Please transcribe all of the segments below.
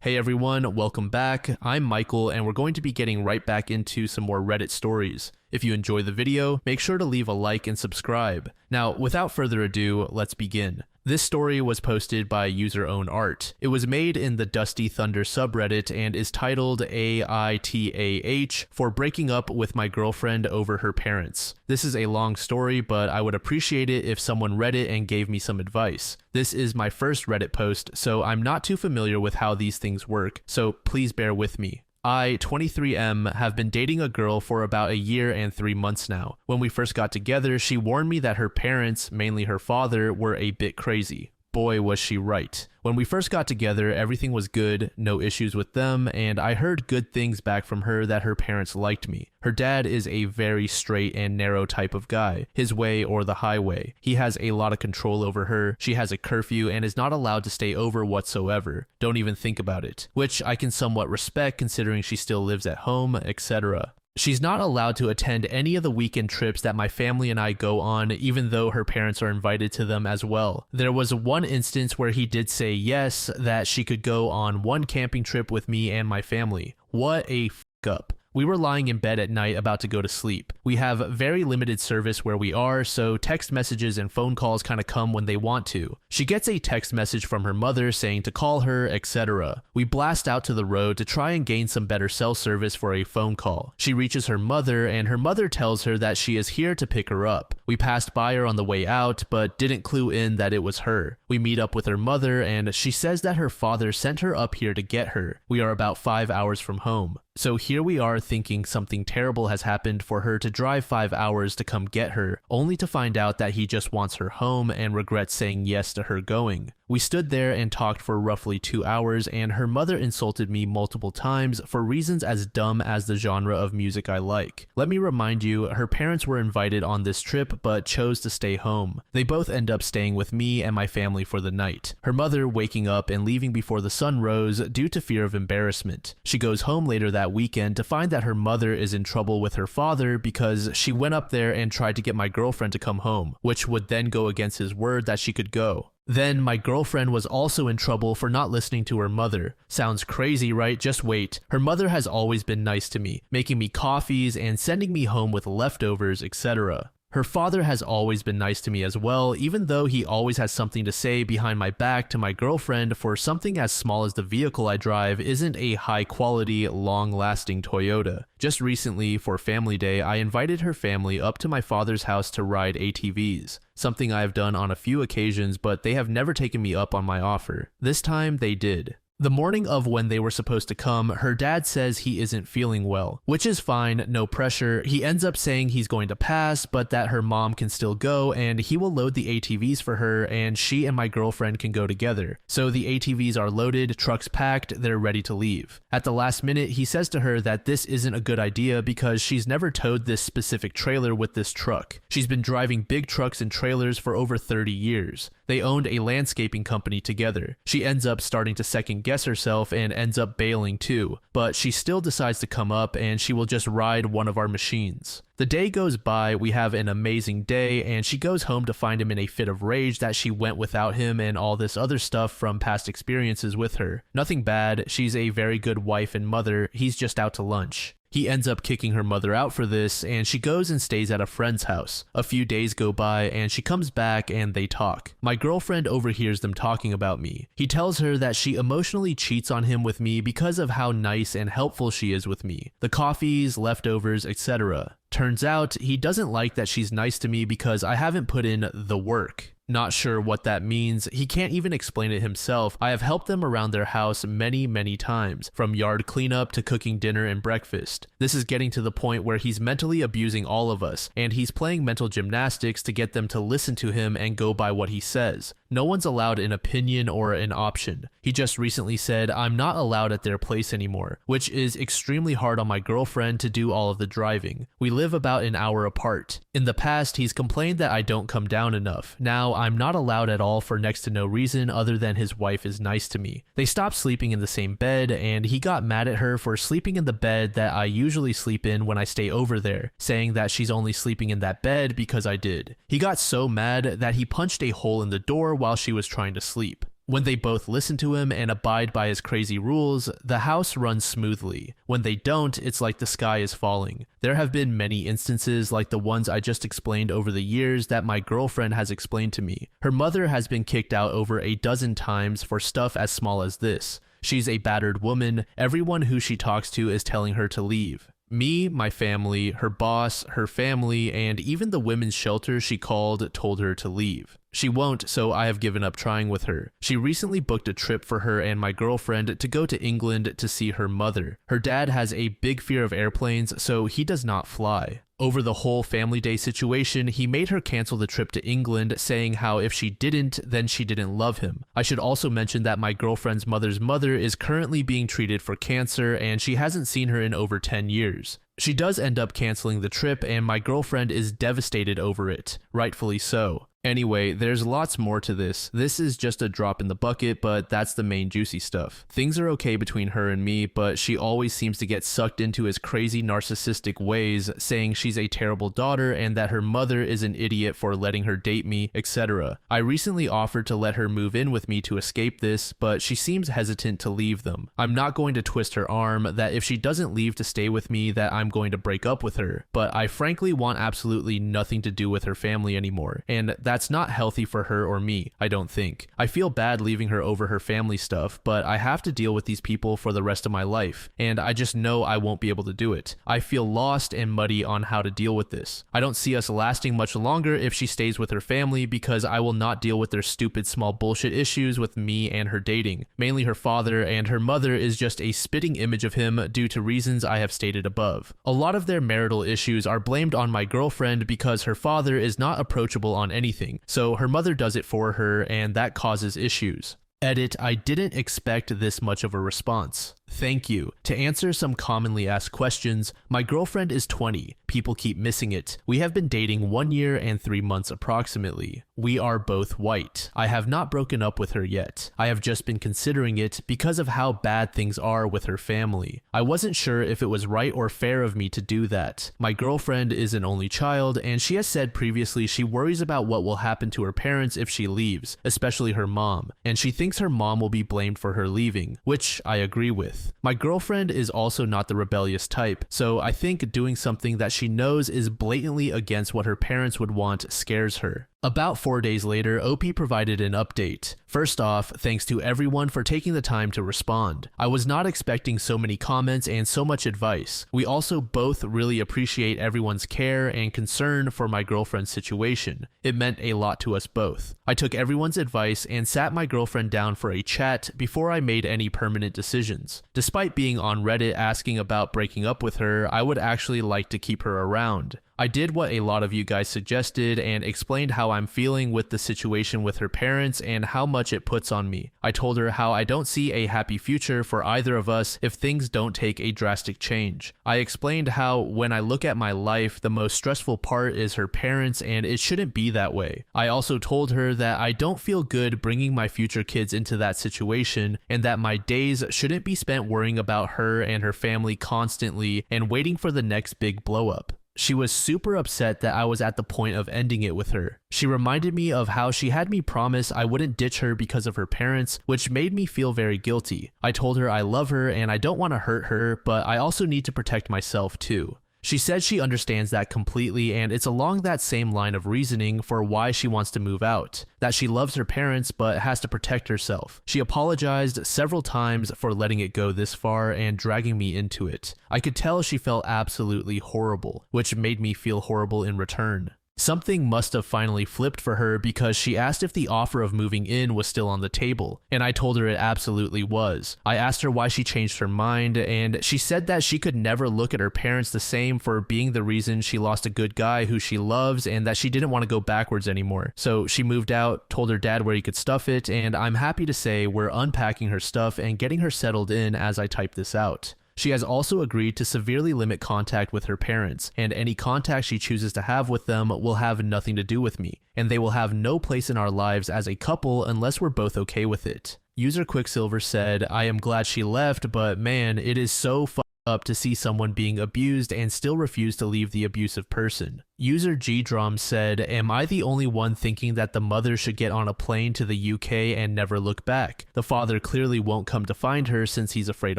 Hey everyone, welcome back. I'm Michael and we're going to be getting right back into some more Reddit stories. If you enjoy the video, make sure to leave a like and subscribe. Now, without further ado, let's begin. This story was posted by user own art. It was made in the Dusty Thunder subreddit and is titled AITAH for breaking up with my girlfriend over her parents. This is a long story, but I would appreciate it if someone read it and gave me some advice. This is my first Reddit post, so I'm not too familiar with how these things work, so please bear with me. I, 23M, have been dating a girl for about a year and 3 months now. When we first got together, she warned me that her parents, mainly her father, were a bit crazy. Boy, was she right. When we first got together, everything was good, no issues with them, and I heard good things back from her that her parents liked me. Her dad is a very straight and narrow type of guy, his way or the highway. He has a lot of control over her, she has a curfew and is not allowed to stay over whatsoever. Don't even think about it, which I can somewhat respect considering she still lives at home, etc. She's not allowed to attend any of the weekend trips that my family and I go on, even though her parents are invited to them as well. There was one instance where he did say yes, that she could go on one camping trip with me and my family. What a f*** up. We were lying in bed at night about to go to sleep. We have very limited service where we are, so text messages and phone calls kind of come when they want to. She gets a text message from her mother saying to call her, etc. We blast out to the road to try and gain some better cell service for a phone call. She reaches her mother and her mother tells her that she is here to pick her up. We passed by her on the way out, but didn't clue in that it was her. We meet up with her mother and she says that her father sent her up here to get her. We are about 5 hours from home. So here we are thinking something terrible has happened for her to drive 5 hours to come get her, only to find out that he just wants her home and regrets saying yes to her going. We stood there and talked for roughly 2 hours and her mother insulted me multiple times for reasons as dumb as the genre of music I like. Let me remind you, her parents were invited on this trip but chose to stay home. They both end up staying with me and my family for the night. Her mother waking up and leaving before the sun rose due to fear of embarrassment. She goes home later that weekend to find that her mother is in trouble with her father because she went up there and tried to get my girlfriend to come home, which would then go against his word that she could go. Then my girlfriend was also in trouble for not listening to her mother. Sounds crazy, right? Just wait. Her mother has always been nice to me, making me coffees and sending me home with leftovers, etc. Her father has always been nice to me as well, even though he always has something to say behind my back to my girlfriend for something as small as the vehicle I drive isn't a high-quality, long-lasting Toyota. Just recently, for Family Day, I invited her family up to my father's house to ride ATVs. Something I have done on a few occasions, but they have never taken me up on my offer. This time, they did. The morning of when they were supposed to come, her dad says he isn't feeling well, which is fine, no pressure. He ends up saying he's going to pass, but that her mom can still go and he will load the ATVs for her and she and my girlfriend can go together. So the ATVs are loaded, trucks packed, they're ready to leave. At the last minute, he says to her that this isn't a good idea because she's never towed this specific trailer with this truck. She's been driving big trucks and trailers for over 30 years. They owned a landscaping company together. She ends up starting to second guess herself and ends up bailing too, but she still decides to come up and she will just ride one of our machines. The day goes by, we have an amazing day, and she goes home to find him in a fit of rage that she went without him and all this other stuff from past experiences with her. Nothing bad, she's a very good wife and mother, he's just out to lunch. He ends up kicking her mother out for this, and she goes and stays at a friend's house. A few days go by, and she comes back and they talk. My girlfriend overhears them talking about me. He tells her that she emotionally cheats on him with me because of how nice and helpful she is with me. The coffees, leftovers, etc. Turns out, he doesn't like that she's nice to me because I haven't put in the work. Not sure what that means, he can't even explain it himself. I have helped them around their house many times, from yard cleanup to cooking dinner and breakfast. This is getting to the point where he's mentally abusing all of us, and he's playing mental gymnastics to get them to listen to him and go by what he says. No one's allowed an opinion or an option. He just recently said, I'm not allowed at their place anymore, which is extremely hard on my girlfriend to do all of the driving. We live about an hour apart. In the past, he's complained that I don't come down enough. Now, I'm not allowed at all for next to no reason other than his wife is nice to me. They stopped sleeping in the same bed, and he got mad at her for sleeping in the bed that I usually sleep in when I stay over there, saying that she's only sleeping in that bed because I did. He got so mad that he punched a hole in the door while she was trying to sleep. When they both listen to him and abide by his crazy rules, the house runs smoothly. When they don't, it's like the sky is falling. There have been many instances like the ones I just explained over the years that my girlfriend has explained to me. Her mother has been kicked out over a dozen times for stuff as small as this. She's a battered woman. Everyone who she talks to is telling her to leave. Me, my family, her boss, her family, and even the women's shelter she called told her to leave. She won't, so I have given up trying with her. She recently booked a trip for her and my girlfriend to go to England to see her mother. Her dad has a big fear of airplanes, so he does not fly. Over the whole family day situation, he made her cancel the trip to England, saying how if she didn't, then she didn't love him. I should also mention that my girlfriend's mother's mother is currently being treated for cancer and she hasn't seen her in over 10 years. She does end up canceling the trip and my girlfriend is devastated over it, rightfully so. Anyway, there's lots more to this. This is just a drop in the bucket, but that's the main juicy stuff. Things are okay between her and me, but she always seems to get sucked into his crazy narcissistic ways, saying she's a terrible daughter and that her mother is an idiot for letting her date me, etc. I recently offered to let her move in with me to escape this, but she seems hesitant to leave them. I'm not going to twist her arm that if she doesn't leave to stay with me that I'm going to break up with her, but I frankly want absolutely nothing to do with her family anymore, and that's not healthy for her or me, I don't think. I feel bad leaving her over her family stuff, but I have to deal with these people for the rest of my life, and I just know I won't be able to do it. I feel lost and muddy on how to deal with this. I don't see us lasting much longer if she stays with her family because I will not deal with their stupid small bullshit issues with me and her dating. Mainly her father, and her mother is just a spitting image of him due to reasons I have stated above. A lot of their marital issues are blamed on my girlfriend because her father is not approachable on anything. So her mother does it for her and that causes issues. Edit, I didn't expect this much of a response. Thank you. To answer some commonly asked questions, my girlfriend is 20. People keep missing it. We have been dating 1 year and 3 months approximately. We are both white. I have not broken up with her yet. I have just been considering it because of how bad things are with her family. I wasn't sure if it was right or fair of me to do that. My girlfriend is an only child and she has said previously she worries about what will happen to her parents if she leaves, especially her mom, and she thinks her mom will be blamed for her leaving, which I agree with. My girlfriend is also not the rebellious type, so I think doing something that she knows is blatantly against what her parents would want scares her. About 4 days later, OP provided an update. First off, thanks to everyone for taking the time to respond. I was not expecting so many comments and so much advice. We also both really appreciate everyone's care and concern for my girlfriend's situation. It meant a lot to us both. I took everyone's advice and sat my girlfriend down for a chat before I made any permanent decisions. Despite being on Reddit asking about breaking up with her, I would actually like to keep her around. I did what a lot of you guys suggested and explained how I'm feeling with the situation with her parents and how much it puts on me. I told her how I don't see a happy future for either of us if things don't take a drastic change. I explained how when I look at my life, the most stressful part is her parents and it shouldn't be that way. I also told her that I don't feel good bringing my future kids into that situation and that my days shouldn't be spent worrying about her and her family constantly and waiting for the next big blow up. She was super upset that I was at the point of ending it with her. She reminded me of how she had me promise I wouldn't ditch her because of her parents, which made me feel very guilty. I told her I love her and I don't want to hurt her, but I also need to protect myself too. She said she understands that completely and it's along that same line of reasoning for why she wants to move out, that she loves her parents but has to protect herself. She apologized several times for letting it go this far and dragging me into it. I could tell she felt absolutely horrible, which made me feel horrible in return. Something must have finally flipped for her because she asked if the offer of moving in was still on the table, and I told her it absolutely was. I asked her why she changed her mind, and she said that she could never look at her parents the same for being the reason she lost a good guy who she loves and that she didn't want to go backwards anymore. So she moved out, told her dad where he could stuff it, and I'm happy to say we're unpacking her stuff and getting her settled in as I type this out. She has also agreed to severely limit contact with her parents, and any contact she chooses to have with them will have nothing to do with me, and they will have no place in our lives as a couple unless we're both okay with it. User Quicksilver said, I am glad she left, but man, it is so up to see someone being abused and still refuse to leave the abusive person. User GDROM said, "Am I the only one thinking that the mother should get on a plane to the UK and never look back? The father clearly won't come to find her since he's afraid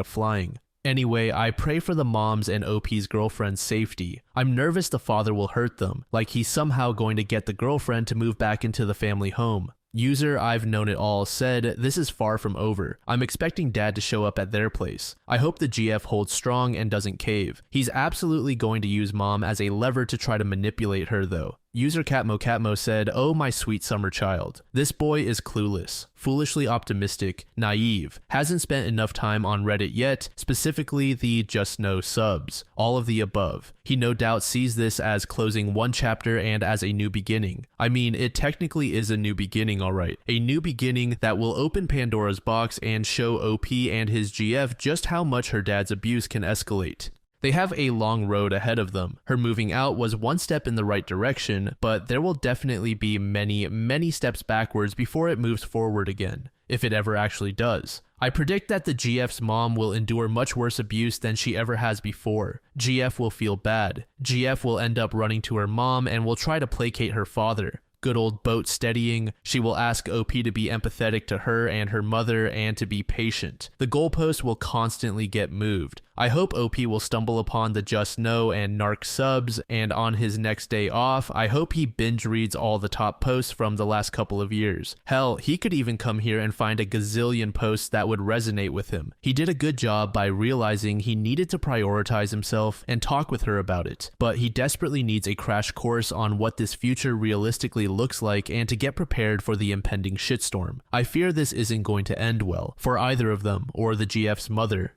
of flying. Anyway, I pray for the mom's and OP's girlfriend's safety. I'm nervous the father will hurt them, like he's somehow going to get the girlfriend to move back into the family home." User I've Known It All said, "This is far from over. I'm expecting dad to show up at their place. I hope the GF holds strong and doesn't cave. He's absolutely going to use mom as a lever to try to manipulate her though." User Catmo said, "Oh my sweet summer child. This boy is clueless, foolishly optimistic, naive, hasn't spent enough time on Reddit yet, specifically the Just Know subs, all of the above. He no doubt sees this as closing one chapter and as a new beginning. I mean, it technically is a new beginning, alright. A new beginning that will open Pandora's box and show OP and his GF just how much her dad's abuse can escalate. They have a long road ahead of them. Her moving out was one step in the right direction, but there will definitely be many steps backwards before it moves forward again, if it ever actually does. I predict that the GF's mom will endure much worse abuse than she ever has before. GF will feel bad. GF will end up running to her mom and will try to placate her father. Good old boat steadying. She will ask OP to be empathetic to her and her mother and to be patient. The goalpost will constantly get moved. I hope OP will stumble upon the Just Know and Narc subs, and on his next day off, I hope he binge reads all the top posts from the last couple of years. Hell, he could even come here and find a gazillion posts that would resonate with him. He did a good job by realizing he needed to prioritize himself and talk with her about it, but he desperately needs a crash course on what this future realistically looks like and to get prepared for the impending shitstorm. I fear this isn't going to end well, for either of them or the GF's mother.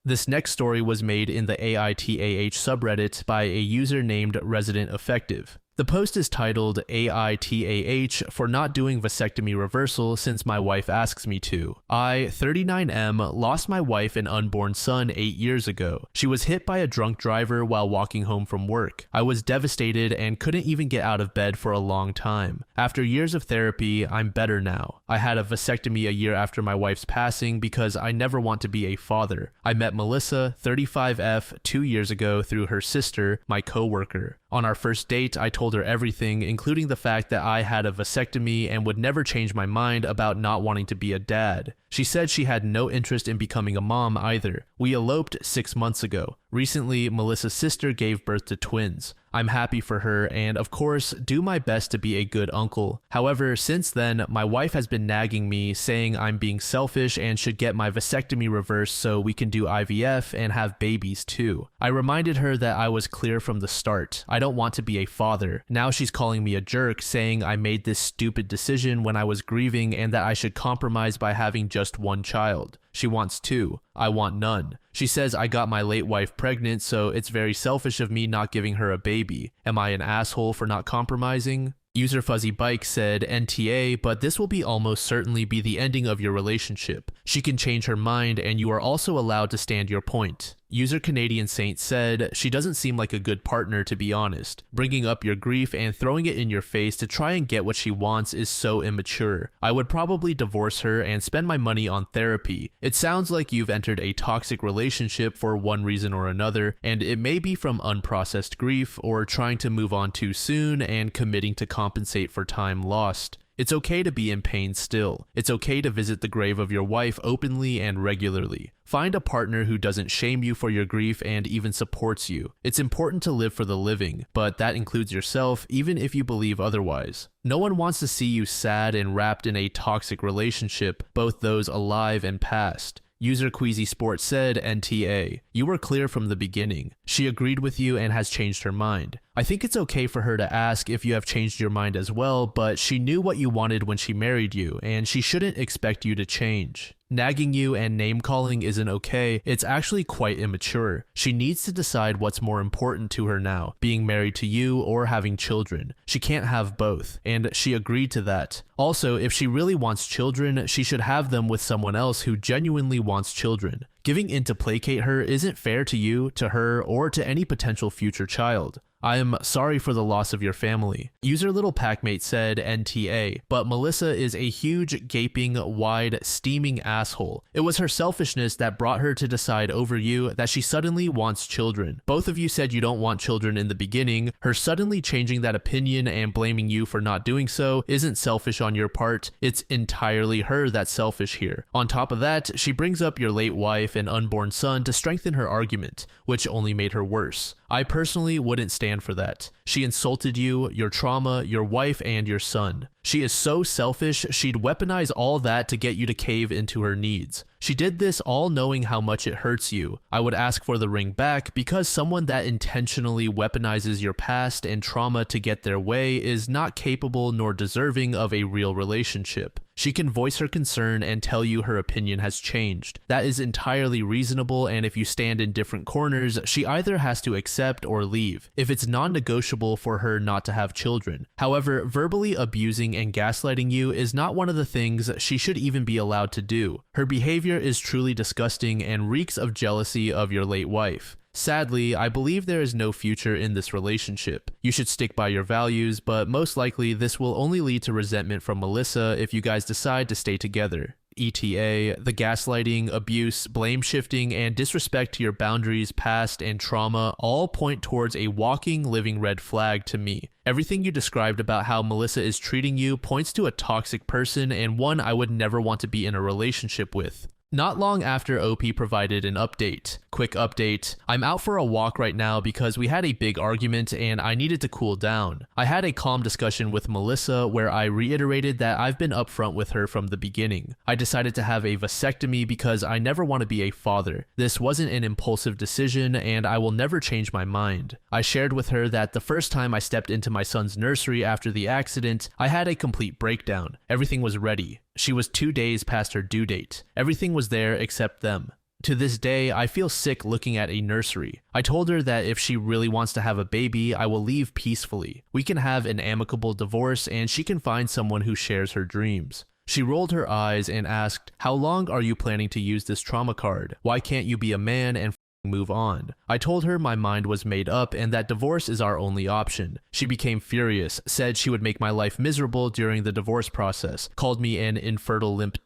This next story was made in the AITAH subreddit by a user named Resident Effective. The post is titled AITAH for not doing vasectomy reversal since my wife asks me to. I, 39M, lost my wife and unborn son 8 years ago. She was hit by a drunk driver while walking home from work. I was devastated and couldn't even get out of bed for a long time. After years of therapy, I'm better now. I had a vasectomy a year after my wife's passing because I never want to be a father. I met Melissa, 35F, 2 years ago through her sister, my coworker. On our first date, I told her everything, including the fact that I had a vasectomy and would never change my mind about not wanting to be a dad. She said she had no interest in becoming a mom either. We eloped 6 months ago. Recently, Melissa's sister gave birth to twins. I'm happy for her and, of course, do my best to be a good uncle. However, since then, my wife has been nagging me, saying I'm being selfish and should get my vasectomy reversed so we can do IVF and have babies too. I reminded her that I was clear from the start. I don't want to be a father. Now she's calling me a jerk, saying I made this stupid decision when I was grieving and that I should compromise by having just one child. She wants 2. I want none. She says I got my late wife pregnant, so it's very selfish of me not giving her a baby. Am I an asshole for not compromising? User Fuzzy Bike said, NTA, but this will be almost certainly be the ending of your relationship. She can change her mind and you are also allowed to stand your point. User Canadian Saint said, she doesn't seem like a good partner to be honest. Bringing up your grief and throwing it in your face to try and get what she wants is so immature. I would probably divorce her and spend my money on therapy. It sounds like you've entered a toxic relationship for one reason or another, and it may be from unprocessed grief or trying to move on too soon and committing to compensate for time lost. It's okay to be in pain still. It's okay to visit the grave of your wife openly and regularly. Find a partner who doesn't shame you for your grief and even supports you. It's important to live for the living, but that includes yourself, even if you believe otherwise. No one wants to see you sad and wrapped in a toxic relationship, both those alive and past. User Queasy Sport said, NTA, you were clear from the beginning. She agreed with you and has changed her mind. I think it's okay for her to ask if you have changed your mind as well, but she knew what you wanted when she married you, and she shouldn't expect you to change. Nagging you and name-calling isn't okay, it's actually quite immature. She needs to decide what's more important to her now, being married to you or having children. She can't have both, and she agreed to that. Also, if she really wants children, she should have them with someone else who genuinely wants children. Giving in to placate her isn't fair to you, to her, or to any potential future child. I am sorry for the loss of your family. User Little Packmate said NTA, but Melissa is a huge, gaping, wide, steaming asshole. It was her selfishness that brought her to decide over you that she suddenly wants children. Both of you said you don't want children in the beginning. Her suddenly changing that opinion and blaming you for not doing so isn't selfish on your part. It's entirely her that's selfish here. On top of that, she brings up your late wife and unborn son to strengthen her argument, which only made her worse. I personally wouldn't stand for that. She insulted you, your trauma, your wife, and your son. She is so selfish, she'd weaponize all that to get you to cave into her needs. She did this all knowing how much it hurts you. I would ask for the ring back because someone that intentionally weaponizes your past and trauma to get their way is not capable nor deserving of a real relationship. She can voice her concern and tell you her opinion has changed. That is entirely reasonable, and if you stand in different corners, she either has to accept or leave, if it's non-negotiable for her not to have children. However, verbally abusing and gaslighting you is not one of the things she should even be allowed to do. Her behavior is truly disgusting and reeks of jealousy of your late wife. Sadly, I believe there is no future in this relationship. You should stick by your values, but most likely this will only lead to resentment from Melissa if you guys decide to stay together. ETA, the gaslighting, abuse, blame shifting, and disrespect to your boundaries, past, and trauma all point towards a walking, living red flag to me. Everything you described about how Melissa is treating you points to a toxic person and one I would never want to be in a relationship with. Not long after OP provided an update. Quick update, I'm out for a walk right now because we had a big argument and I needed to cool down. I had a calm discussion with Melissa where I reiterated that I've been upfront with her from the beginning. I decided to have a vasectomy because I never want to be a father. This wasn't an impulsive decision and I will never change my mind. I shared with her that the first time I stepped into my son's nursery after the accident, I had a complete breakdown. Everything was ready. She was 2 days past her due date. Everything was there except them. To this day, I feel sick looking at a nursery. I told her that if she really wants to have a baby, I will leave peacefully. We can have an amicable divorce and she can find someone who shares her dreams. She rolled her eyes and asked, "How long are you planning to use this trauma card? Why can't you be a man and move on?" I told her my mind was made up and that divorce is our only option. She became furious, said she would make my life miserable during the divorce process, called me an infertile limp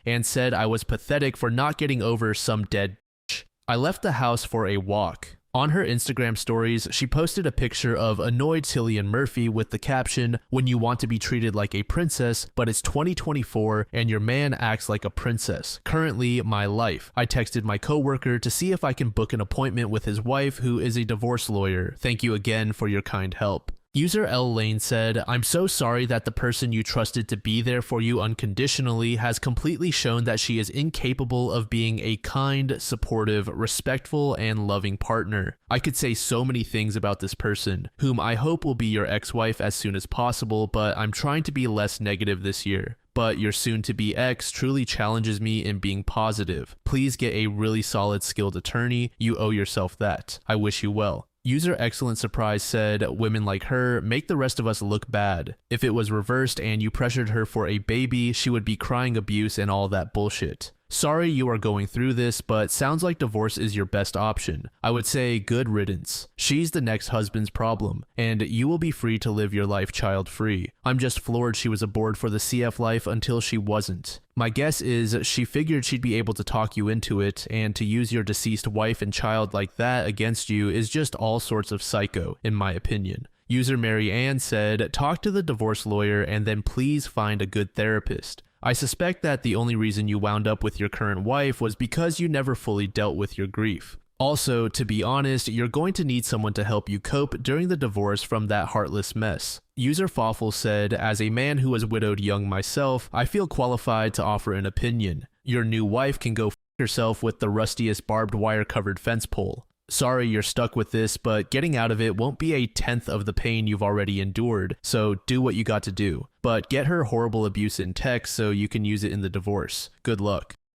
and said I was pathetic for not getting over some dead bitch. I left the house for a walk. On her Instagram stories, she posted a picture of annoyed Cillian Murphy with the caption, "When you want to be treated like a princess, but it's 2024 and your man acts like a princess. Currently, my life." I texted my coworker to see if I can book an appointment with his wife, who is a divorce lawyer. Thank you again for your kind help. User L Lane said, "I'm so sorry that the person you trusted to be there for you unconditionally has completely shown that she is incapable of being a kind, supportive, respectful, and loving partner. I could say so many things about this person, whom I hope will be your ex-wife as soon as possible, but I'm trying to be less negative this year. But your soon-to-be ex truly challenges me in being positive. Please get a really solid, skilled attorney. You owe yourself that. I wish you well." User Excellent Surprise said, "Women like her make the rest of us look bad. If it was reversed and you pressured her for a baby, she would be crying abuse and all that bullshit. Sorry you are going through this, but sounds like divorce is your best option. I would say good riddance. She's the next husband's problem, and you will be free to live your life child-free. I'm just floored she was aboard for the CF life until she wasn't. My guess is she figured she'd be able to talk you into it, and to use your deceased wife and child like that against you is just all sorts of psycho, in my opinion." User Mary Ann said, "Talk to the divorce lawyer and then please find a good therapist. I suspect that the only reason you wound up with your current wife was because you never fully dealt with your grief. Also, to be honest, you're going to need someone to help you cope during the divorce from that heartless mess." User Fawful said, "As a man who was widowed young myself, I feel qualified to offer an opinion. Your new wife can go f*** herself with the rustiest barbed wire covered fence pole. Sorry you're stuck with this, but getting out of it won't be a tenth of the pain you've already endured, so do what you got to do. But get her horrible abuse in text so you can use it in the divorce. Good luck."